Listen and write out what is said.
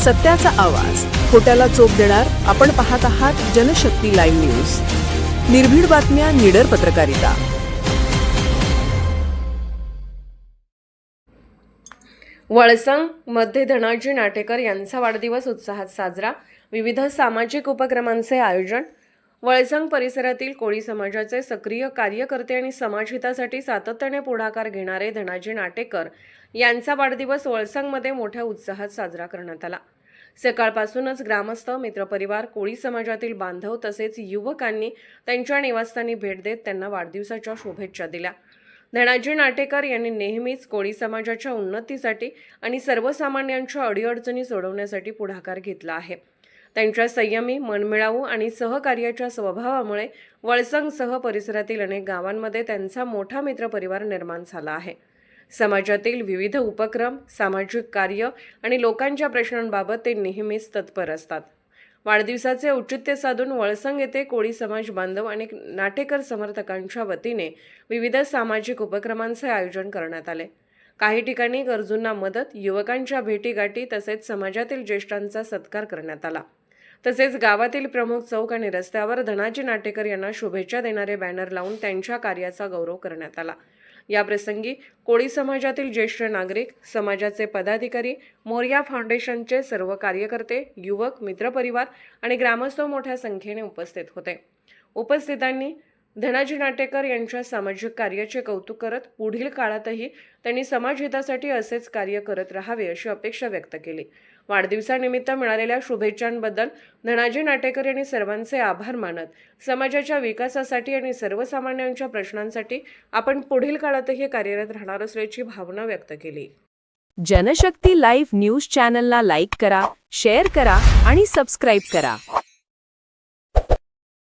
सत्याचा आवाज, खोट्याला चोप देणार. आपण पाहत आहात जनशक्ती लाईव्ह न्यूज. निर्भीड बातम्या, निडर पत्रकारिता. वळसंग मध्ये धनाजी नाटेकर यांचा वाढदिवस उत्साहात साजरा. विविध सामाजिक उपक्रमांचे आयोजन. वळसंग परिसरातील कोळी समाजाचे सक्रिय कार्यकर्ते आणि समाजहितासाठी सातत्याने पुढाकार घेणारे धनाजी नाटेकर यांचा वाढदिवस वळसंगमध्ये मोठ्या उत्साहात साजरा करण्यात आला. सकाळपासूनच ग्रामस्थ, मित्रपरिवार, कोळी समाजातील बांधव तसेच युवकांनी त्यांच्या निवासस्थानी भेट देत त्यांना वाढदिवसाच्या शुभेच्छा दिल्या. धनाजी नाटेकर यांनी नेहमीच कोळी समाजाच्या उन्नतीसाठी आणि सर्वसामान्यांच्या अडीअडचणी सोडवण्यासाठी पुढाकार घेतला आहे. त्यांच्या संयमी, मनमिळावू आणि सहकार्याच्या स्वभावामुळे वळसंगसह परिसरातील अनेक गावांमध्ये त्यांचा मोठा मित्रपरिवार निर्माण झाला आहे. समाजातील विविध उपक्रम, सामाजिक कार्य आणि लोकांच्या प्रश्नांबाबत ते नेहमीच तत्पर असतात. वाढदिवसाचे औचित्य साधून वळसंग येथे कोळी समाज बांधव आणि नाटेकर समर्थकांच्या वतीने विविध सामाजिक उपक्रमांचे आयोजन करण्यात आले. काही ठिकाणी गरजूंना मदत, युवकांच्या भेटीगाठी तसेच समाजातील ज्येष्ठांचा सत्कार करण्यात आला. तसेच गावातील प्रमुख चौक आणि रस्त्यावर धनाजी नाटेकर यांना शुभेच्छा देणारे बॅनर लावून त्यांच्या कार्याचा गौरव करण्यात आला. या प्रसंगी कोळी समाजातील ज्येष्ठ नागरिक, समाजाचे पदाधिकारी, मोरया फाउंडेशनचे सर्व कार्यकर्ते, युवक, मित्रपरिवार आणि ग्रामस्थ मोठ्या संख्येने उपस्थित होते. उपस्थितांनी धनाजी नाटेकर यांच्या सामाजिक कार्याचे कौतुक करत पुढील काळातही त्यांनी समाजहितासाठी असेच कार्य करत राहावे अशी अपेक्षा व्यक्त केली. वाढदिवसानिमित्त मिळालेल्या शुभेच्छांबद्दल धनाजी नाटेकर यांनी सर्वांचे आभार मानत समाजाच्या विकासासाठी आणि सर्वसामान्यांच्या प्रश्नांसाठी आपण पुढील काळातही कार्यरत राहणार असल्याची भावना व्यक्त केली. जनशक्ती लाईव्ह न्यूज चॅनलला लाईक करा, शेअर करा आणि सबस्क्राईब करा.